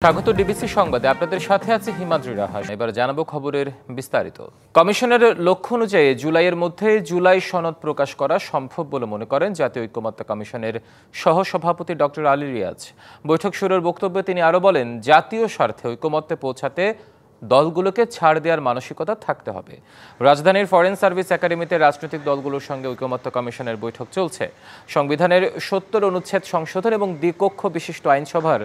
স্বাগত ডিবিসি সংবাদে আপনাদের সাথে আছে হিমাদ্রি রাহা। এবার জানাবো খবরের বিস্তারিত। কমিশনের লক্ষ্য অনুযায়ী জুলাইয়ের মধ্যে জুলাই সনদ প্রকাশ করা সম্ভব বলে মনে করেন জাতীয় ঐকমত্য কমিশনের সহসভাপতি ডক্টর আলী রিয়াজ। বৈঠক শুরুর বক্তব্যে তিনি আরো বলেন, জাতীয় স্বার্থে ঐকমত্যে পৌঁছাতে দলগুলোকে ছাড় দেওয়ার মানসিকতা থাকতে হবে। রাজধানীর ফরেন সার্ভিস একাডেমিতে রাজনৈতিক দলগুলোর সঙ্গে ঐকমত্য কমিশনের বৈঠক চলছে। সংবিধানের ৭০ অনুচ্ছেদ সংশোধন এবং দ্বিকক্ষ বিশিষ্ট আইনসভার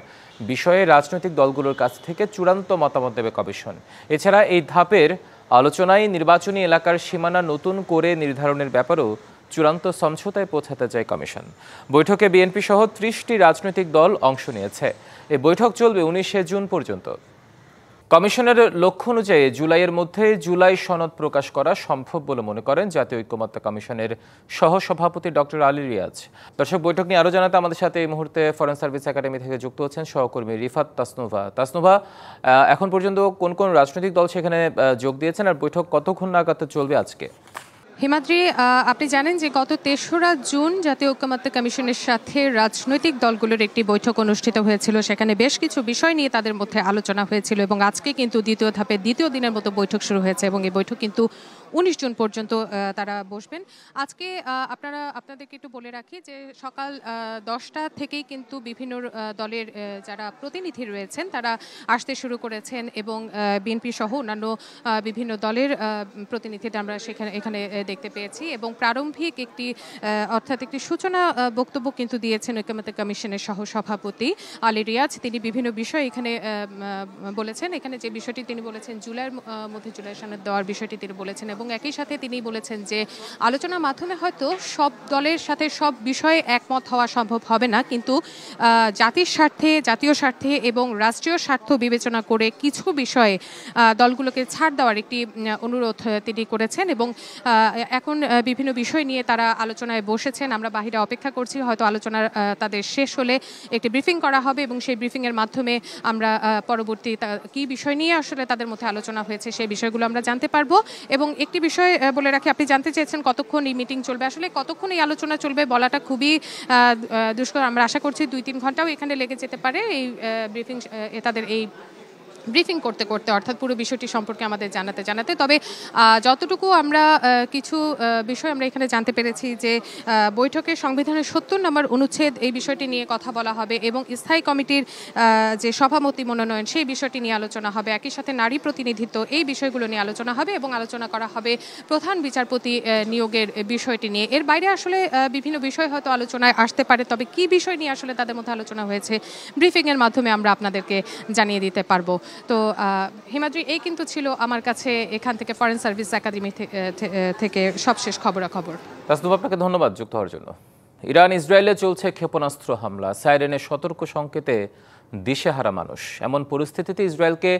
বিষয়ে রাজনৈতিক দলগুলোর কাছ থেকে চূড়ান্ত মতামত দেবে কমিশন। এছাড়া এই ধাপের আলোচনায় নির্বাচনী এলাকার সীমানা নতুন করে নির্ধারণের ব্যাপারেও চূড়ান্ত সমঝোতায় পৌঁছাতে চায় কমিশন। বৈঠকে বিএনপি সহ ৩০টি রাজনৈতিক দল অংশ নিয়েছে। এই বৈঠক চলবে ১৯শে জুন পর্যন্ত। কমিশনের লক্ষ্য অনুযায়ী জুলাইয়ের মধ্যে জুলাই সনদ প্রকাশ করা সম্ভব বলে মনে করেন জাতীয় ঐকমত্য কমিশনের সহসভাপতি ডক্টর আলী রিয়াজ। দর্শক, বৈঠক নিয়ে আরো জানাতে আমাদের সাথে এই মুহূর্তে ফরেন সার্ভিস একাডেমি থেকে যুক্ত হচ্ছেন সহকর্মী রিফাত তাসনুভা। এখন পর্যন্ত কোন কোন রাজনৈতিক দল সেখানে যোগ দিয়েছেন, আর বৈঠক কতক্ষণ নাগাদ চলবে আজকে? হিমাদ্রি, আপনি জানেন যে গত ৩রা জুন জাতীয় ঐকমত্য কমিশনের সাথে রাজনৈতিক দলগুলোর একটি বৈঠক অনুষ্ঠিত হয়েছিল। সেখানে বেশ কিছু বিষয় নিয়ে তাদের মধ্যে আলোচনা হয়েছিল এবং আজকে কিন্তু দ্বিতীয় ধাপে দ্বিতীয় দিনের মতো বৈঠক শুরু হয়েছে এবং এই বৈঠক কিন্তু ১৯ জুন পর্যন্ত তারা বসবেন। আজকে আপনাদেরকে একটু বলে রাখি যে সকাল ১০টা থেকেই কিন্তু বিভিন্ন দলের যারা প্রতিনিধি রয়েছেন তারা আসতে শুরু করেছেন এবং বিএনপি সহ অন্যান্য বিভিন্ন দলের প্রতিনিধিদের আমরা এখানে দেখতে পেয়েছি এবং প্রারম্ভিক একটি সূচনা বক্তব্য কিন্তু দিয়েছেন ঐকমত্য কমিশনের সহসভাপতি আলী রিয়াজ। তিনি বিভিন্ন বিষয় এখানে বলেছেন। এখানে যে বিষয়টি তিনি বলেছেন, জুলাইয়ের মধ্যে জুলাই সনদ দেওয়ার বিষয়টি তিনি বলেছেন এবং একই সাথে তিনি বলেছেন যে আলোচনার মাধ্যমে হয়তো সব দলের সাথে সব বিষয়ে একমত হওয়া সম্ভব হবে না, কিন্তু জাতীয় স্বার্থে এবং রাষ্ট্রীয় স্বার্থ বিবেচনা করে কিছু বিষয়ে দলগুলোকে ছাড় দেওয়ার একটি অনুরোধ তিনি করেছেন এবং এখন বিভিন্ন বিষয় নিয়ে তারা আলোচনায় বসেছেন। আমরা বাহিরে অপেক্ষা করছি, হয়তো আলোচনা তাদের শেষ হলে একটি ব্রিফিং করা হবে এবং সেই ব্রিফিংয়ের মাধ্যমে আমরা পরবর্তী কী বিষয় নিয়ে আসলে তাদের মধ্যে আলোচনা হয়েছে সেই বিষয়গুলো আমরা জানতে পারবো। এবং একটি বিষয় বলে রাখি, আপনি জানতে চেয়েছেন কতক্ষণ এই মিটিং চলবে। আসলে কতক্ষণ এই আলোচনা চলবে বলাটা খুবই দুষ্কর। আমরা আশা করছি ২-৩ ঘন্টাও এখানে লেগে যেতে পারে এই ব্রিফিং, তাদের এই ব্রিফিং করতে করতে, অর্থাৎ পুরো বিষয়টি সম্পর্কে আমাদের জানাতে। তবে যতটুকু আমরা কিছু বিষয় আমরা এখানে জানতে পেরেছি যে বৈঠকে সংবিধানের ৭০ নম্বর অনুচ্ছেদ এই বিষয়টি নিয়ে কথা বলা হবে এবং স্থায়ী কমিটির যে সভাপতি মনোনয়ন সেই বিষয়টি নিয়ে আলোচনা হবে। একই সাথে নারী প্রতিনিধিত্ব এই বিষয়গুলো নিয়ে আলোচনা হবে এবং আলোচনা করা হবে প্রধান বিচারপতি নিয়োগের বিষয়টি নিয়ে। এর বাইরে আসলে বিভিন্ন বিষয় হয়তো আলোচনায় আসতে পারে, তবে কি বিষয় নিয়ে আসলে তাদের মধ্যে আলোচনা হয়েছে ব্রিফিংয়ের মাধ্যমে আমরা আপনাদেরকে জানিয়ে দিতে পারবো। তো হিমাদ্রি, এই কিন্তু ছিল আমার কাছে এখান থেকে ফরেন সার্ভিস একাডেমি থেকে সবশেষ খবরাখবর। তাসনুভা, আপনাকে ধন্যবাদ যুক্ত হওয়ার জন্য। ইরান ইসরায়েলে চলছে ক্ষেপণাস্ত্র হামলা, সাইরেনের সতর্ক সংকেতে দিশেহারা মানুষ। এমন পরিস্থিতিতে ইসরায়েলকে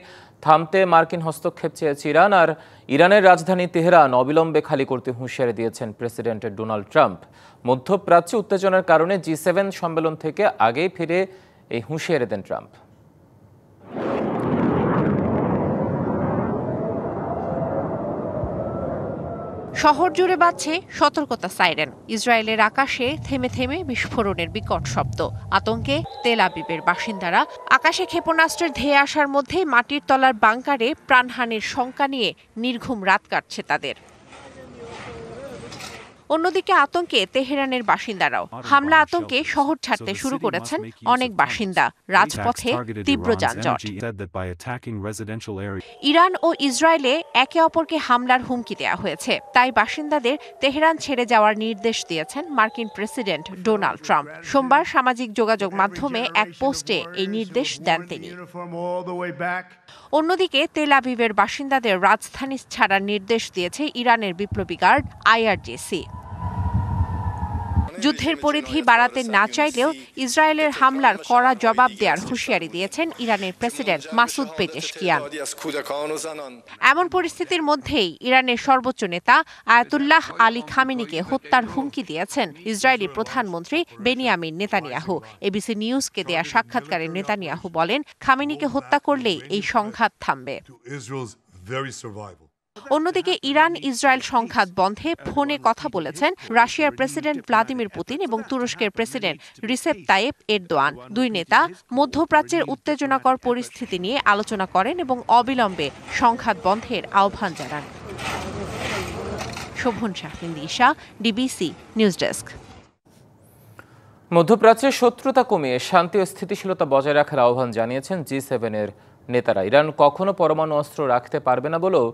থামতে মার্কিন হস্তক্ষেপ চেয়েছে ইরান, আর ইরানের রাজধানী তেহরান অবিলম্বে খালি করতে হুঁশিয়ারি দিয়েছেন প্রেসিডেন্ট ডোনাল্ড ট্রাম্প। মধ্যপ্রাচ্যে উত্তেজনার কারণে G7 সম্মেলন থেকে আগেই ফিরে এই হুঁশিয়ারি দেন ট্রাম্প। শহর জুড়ে বাজছে সতর্কতা সাইরেন। ইসরায়েলের আকাশে থেমে থেমে বিস্ফোরণের বিকট শব্দ। আতঙ্কে তেল আবিবের বাসিন্দারা। আকাশে ক্ষেপণাস্ত্রের ধেয়ে আসার মধ্যেই মাটির তলার বাংকারে প্রাণহানির শঙ্কা নিয়ে নির্ঘুম রাত কাটছে তাদের। অন্যদিকে আতঙ্কে তেহরানের বাসিন্দারাও। হামলা আতঙ্কে শহর ছাড়তে শুরু করেছেন অনেক বাসিন্দা। রাজপথে তীব্র যানজট। ইরান ও ইসরায়েলে একে অপরকে হামলার হুমকি দেওয়া হয়েছে, তাই বাসিন্দাদের তেহরান ছেড়ে যাওয়ার নির্দেশ দিয়েছেন মার্কিন প্রেসিডেন্ট ডোনাল্ড ট্রাম্প। সোমবার সামাজিক যোগাযোগ মাধ্যমে এক পোস্টে এই নির্দেশ দেন তিনি। অন্যদিকে তেল আবিবের বাসিন্দাদের রাজধানী ছাড়ার নির্দেশ দিয়েছে ইরানের বিপ্লবী গার্ড IRGC। যুদ্ধের পরিধি বাড়াতে না চাইলেও ইসরায়েলের হামলার কড়া জবাব দেওয়ার হুঁশিয়ারি দিয়েছেন ইরানের প্রেসিডেন্ট মাসুদ পেজেশকিয়ান। এমন পরিস্থিতির মধ্যেই ইরানের সর্বোচ্চ নেতা আয়াতুল্লাহ আলী খামেনিকে হত্যার হুমকি দিয়েছেন ইসরায়েলি প্রধানমন্ত্রী বেনিয়ামিন নেতানিয়াহু। ABC নিউজকে দেয়া সাক্ষাৎকারে নেতানিয়াহু বলেন, খামেনিকে হত্যা করলেই এই সংঘাত থামবে। অন্যদিকে ইরান ইসরায়েল সংঘাত বন্ধে ফোনে কথা বলেছেন রাশিয়ার প্রেসিডেন্ট ভ্লাদিমির পুতিন এবং তুরস্কের প্রেসিডেন্ট রিসেপ তাইয়েপ এরদোয়ান। দুই নেতা মধ্যপ্রাচ্যের উত্তেজনাকর পরিস্থিতি নিয়ে আলোচনা করেন এবং অবিলম্বে সংঘাত বন্ধের আহ্বান জানান। শোভন শাহরিন দিশা, ডিবিসি নিউজ ডেস্ক। মধ্যপ্রাচ্যের শত্রুতা কমিয়ে শান্তি ও স্থিতিশীলতা বজায় রাখার আহ্বান জানিয়েছেন জি7-এর নেতারা। ইরান কখনো পরমাণু অস্ত্র রাখতে পারবে না বলেও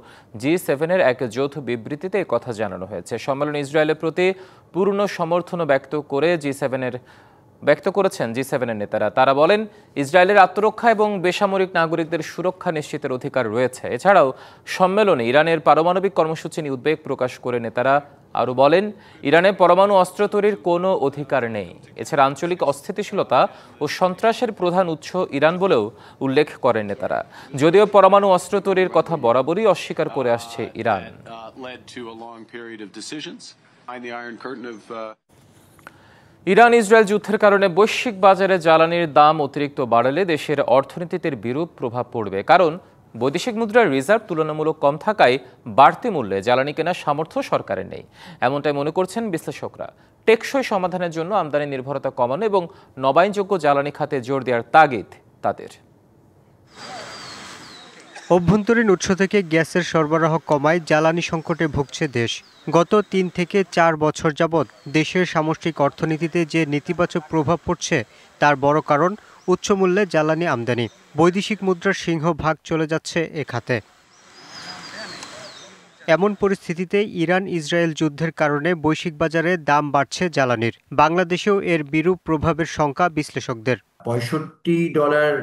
জি7-এর এক যৌথ বিবৃতিতে কথা জানানো হয়েছে। সম্মেলনে ইসরায়েলের প্রতি পূর্ণ সমর্থন ব্যক্ত করেছেন জি7-এর নেতারা। তারা বলেন, ইসরায়েলের আত্মরক্ষা এবং বেসামরিক নাগরিকদের সুরক্ষা নিশ্চিতের অধিকার রয়েছে। এছাড়াও সম্মেলনে ইরানের পারমাণবিক কর্মসূচি নিয়ে উদ্বেগ প্রকাশ করে নেতারা আরও বলেন, ইরানে পরমাণু অস্ত্র তৈরির কোনো অধিকার নেই। এছাড়া আঞ্চলিক অস্থিতিশীলতা ও সন্ত্রাসের প্রধান উৎস ইরান বলেও উল্লেখ করেন নেতারা। যদিও পরমাণু অস্ত্র তৈরির কথা বরাবরই অস্বীকার করে আসছে ইরান। ইরান ইসরায়েল যুদ্ধের কারণে বৈশ্বিক বাজারে জ্বালানির দাম অতিরিক্ত বাড়লে দেশের অর্থনীতিতে বিরূপ প্রভাব পড়বে। কারণ বৈদেশিক মুদ্রার রিজার্ভ তুলনামূলক কম থাকায় বাড়তি মূল্যে জ্বালানি কেনার সামর্থ্য সরকারের নেই, এমনটাই মনে করছেন বিশ্লেষকরা। টেকসই সমাধানের জন্য আমদানি নির্ভরতা কমানো এবং নবায়নযোগ্য জ্বালানি খাতে জোর দেওয়ার তাগিদ তাদের। অভ্যন্তরীণ উৎস থেকে গ্যাসের সরবরাহ কমায় জ্বালানি সংকটে ভুগছে দেশ। গত ৩ থেকে ৪ বছর যাবৎ দেশের সামষ্টিক অর্থনীতিতে যে নেতিবাচক প্রভাব পড়ছে তার বড় কারণ উচ্চমূল্যে জ্বালানি আমদানি। বৈদেশিক মুদ্রার সিংহভাগ চলে যাচ্ছে এ খাতে। এমন পরিস্থিতিতে ইরান ইসরায়েল যুদ্ধের কারণে বৈশ্বিক বাজারে দাম বাড়ছে জ্বালানির। বাংলাদেশেও এর বিরূপ প্রভাবের শঙ্কা বিশ্লেষকদের। $65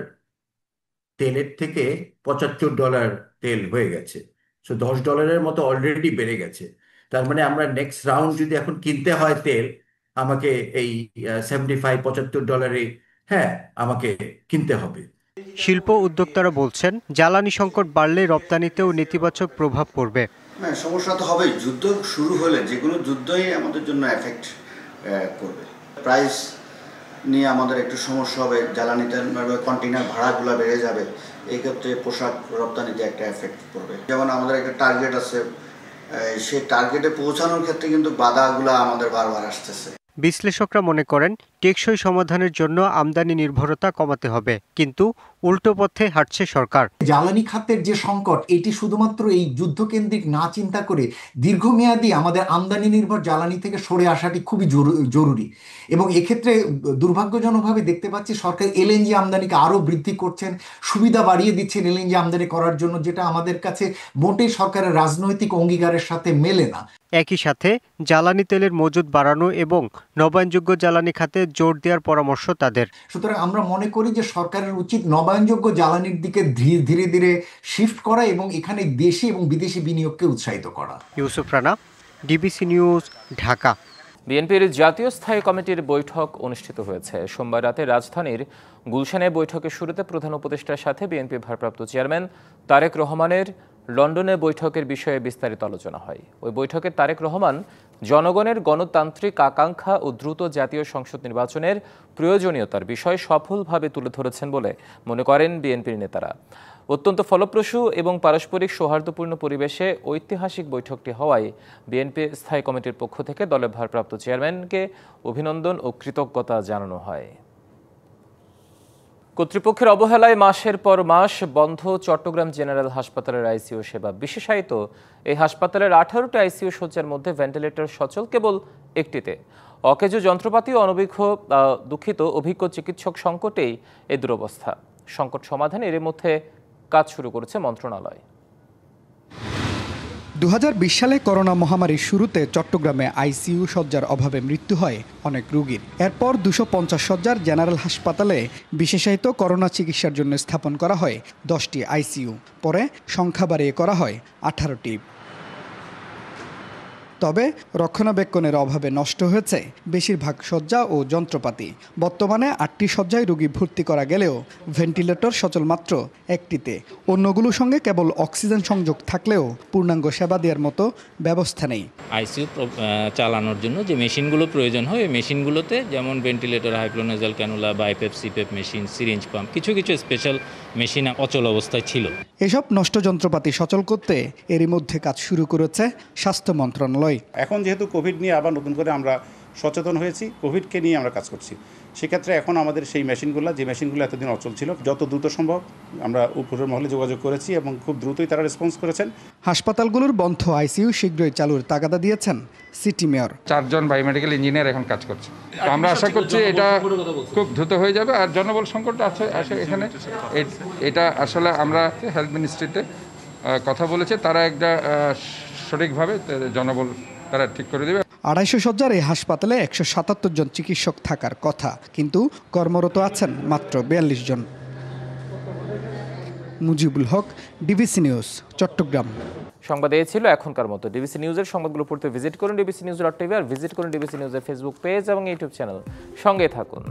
তেলের থেকে $75 তেল হয়ে গেছে। সো $10 মতো অলরেডি বেড়ে গেছে। তার মানে আমরা নেক্সট রাউন্ড যদি এখন কিনতে হয় তেল, আমাকে এই $75-75 আমাকে কিনতে হবে। শিল্প উদ্যোক্তারা বলছেন, জ্বালানি সংকট বাড়লে রপ্তানিতেও নেতিবাচক প্রভাব পড়বে। হ্যাঁ, সমস্যা তো হবেই। যুদ্ধ শুরু হলে যে কোনো যুদ্ধই আমাদের জন্য এফেক্ট করবে। প্রাইস নিয়ে আমাদের একটু সমস্যা হবে, জ্বালানিতে কন্টেইনার ভাড়াগুলো বেড়ে যাবে, এই ক্ষেত্রে পোশাক রপ্তানিতে একটা এফেক্ট পড়বে। যেমন আমাদের একটা টার্গেট আছে, সেই টার্গেটে পৌঁছানোর ক্ষেত্রে কিন্তু বাধাগুলো আমাদের বারবার আসতেছে। বিশ্লেষকরা মনে করেন, টেকসই সমাধানের জন্য আমদানি নির্ভরতা কমাতে হবে, কিন্তু উল্টো পথে হাঁটছে সরকার। জ্বালানি খাতের যে সংকট, এটি শুধুমাত্র এই যুদ্ধকেন্দ্রিক না চিন্তা করে দীর্ঘমেয়াদী আমাদের আমদানি নির্ভর জ্বালানি থেকে সরে আসাটি খুবই জরুরি। এবং এক্ষেত্রে দুর্ভাগ্যজনকভাবে দেখতে পাচ্ছি সরকার এলএনজি আমদানিকে আরও বৃদ্ধি করছেন, সুবিধা বাড়িয়ে দিচ্ছেন এলএনজি আমদানি করার জন্য, যেটা আমাদের কাছে মোটেই সরকারের রাজনৈতিক অঙ্গীকারের সাথে মেলে না। একই সাথে জ্বালানি তেলের মজুত বাড়ানো এবং নবায়নযোগ্য জ্বালানি খাতে জোর দেওয়ার পরামর্শ তাদের। সুতরাং আমরা মনে করি যে সরকারের উচিত নবায়নযোগ্য জ্বালানির দিকে ধীরে ধীরে শিফট করা এবং এখানে দেশি এবং বিদেশি বিনিয়োগকে উৎসাহিত করা। Yusuf Rana, DBC news, Dhaka. বিএনপির জাতীয় স্থায়ী কমিটির বৈঠক অনুষ্ঠিত হয়েছে। সোমবার রাতে রাজধানীর গুলশানে বৈঠকের শুরুতে প্রধান উপদেষ্টার সাথে বিএনপির ভারপ্রাপ্ত চেয়ারম্যান তারেক রহমানের লন্ডনে বৈঠকের বিষয়ে বিস্তারিত আলোচনা হয়। ওই বৈঠকে তারেক রহমান জনগণের গণতান্ত্রিক আকাঙ্ক্ষা ও দ্রুত জাতীয় সংসদ নির্বাচনের প্রয়োজনীয়তার বিষয় সফলভাবে তুলে ধরেছেন বলে মনে করেন বিএনপির নেতারা। অত্যন্ত ফলপ্রসূ এবং পারস্পরিক সৌহার্দ্যপূর্ণ পরিবেশে ঐতিহাসিক বৈঠকটি হওয়ায় বিএনপি স্থায়ী কমিটির পক্ষ থেকে দলের ভারপ্রাপ্ত চেয়ারম্যানকে অভিনন্দন ও কৃতজ্ঞতা জানানো হয়। কর্তৃপক্ষের অবহেলায় মাসের পর মাস বন্ধ চট্টগ্রাম জেনারেল হাসপাতালের আইসিইউ সেবা। বিশেষায়িত এই হাসপাতালের 18টি আইসিইউ শয্যার মধ্যে ভেন্টিলেটর সচল কেবল একটিতে। অকেজো যন্ত্রপাতি ও অভিজ্ঞ চিকিৎসক সংকটেই এই দুরবস্থা। সংকট সমাধানে এর মধ্যে কাজ শুরু করেছে মন্ত্রণালয়। 2020 সালে করোনা মহামারীর শুরুতে চট্টগ্রামে আইসিইউ শয্যার অভাবে মৃত্যু হয় অনেক রোগীর। এরপর 250 শয্যার জেনারেল হাসপাতালে বিশেষায়িত করোনা চিকিৎসার জন্য স্থাপন করা হয় 10টি আইসিইউ। পরে সংখ্যা বাড়িয়ে করা হয় 18টি। তবে রক্ষণাবেক্ষণের অভাবে নষ্ট হয়েছে বেশিরভাগ শয্যা ও যন্ত্রপাতি। বর্তমানে 8টি শয্যায় রোগী ভর্তি করা গেলেও ভেন্টিলেটর সচল মাত্র একটিতে। অন্যগুলোর সঙ্গে কেবল অক্সিজেন সংযোগ থাকলেও পূর্ণাঙ্গ সেবা দেওয়ার মতো ব্যবস্থা নেই। আইসিইউ চালানোর জন্য যে মেশিনগুলো প্রয়োজন হয়, এই মেশিনগুলোতে যেমন ventilator, high flow nasal cannula, BiPAP, CPAP machine, syringe pump, কিছু স্পেশাল মেশিন অচল অবস্থায় ছিল। এসব নষ্ট যন্ত্রপাতি সচল করতে এরই মধ্যে কাজ শুরু করেছে স্বাস্থ্য মন্ত্রণালয়। এখন যেহেতু কোভিড নিয়ে আবার নতুন করে আমরা সচেতন হয়েছি, কোভিডকে নিয়ে আমরা কাজ করছি, সেক্ষেত্রে এখন আমাদের সেই মেশিনগুলো এতদিন অচল ছিল, যত দ্রুত সম্ভব আমরা উপরের মহলে যোগাযোগ করেছি এবং খুব দ্রুতই তারা রেসপন্স করেছেন। হাসপাতালগুলোর বন্ধ আইসিইউ শীঘ্রই চালুর তাগাদা দিয়েছেন সিটি মেয়র। 4 জন বায়োমেডিক্যাল ইঞ্জিনিয়ার এখন কাজ করছে। আমরা আশা করছি এটা খুব দ্রুত হয়ে যাবে। আর জনবল সংকট আছে এখানে, এটা আসলে আমরা হেলথ মিনিস্ট্রিতে কথা বলেছে, তারা একটা সঠিকভাবে জনবল তারা ঠিক করে দেবে। 250 শয্যার এই হাসপাতালে 177 জন চিকিৎসক থাকার কথা, কিন্তু কর্মরত আছেন মাত্র 42 জন। Mujibul Haque, DBC news, Chittagong. সংবাদ এই ছিল এখনকার মতো। ডিবিসি নিউজের সংবাদগুলো পড়তে ভিজিট করুন dbcnews.tv আর ভিজিট করুন ডিবিসি নিউজের ফেসবুক পেজ এবং ইউটিউব চ্যানেল। সঙ্গে থাকুন।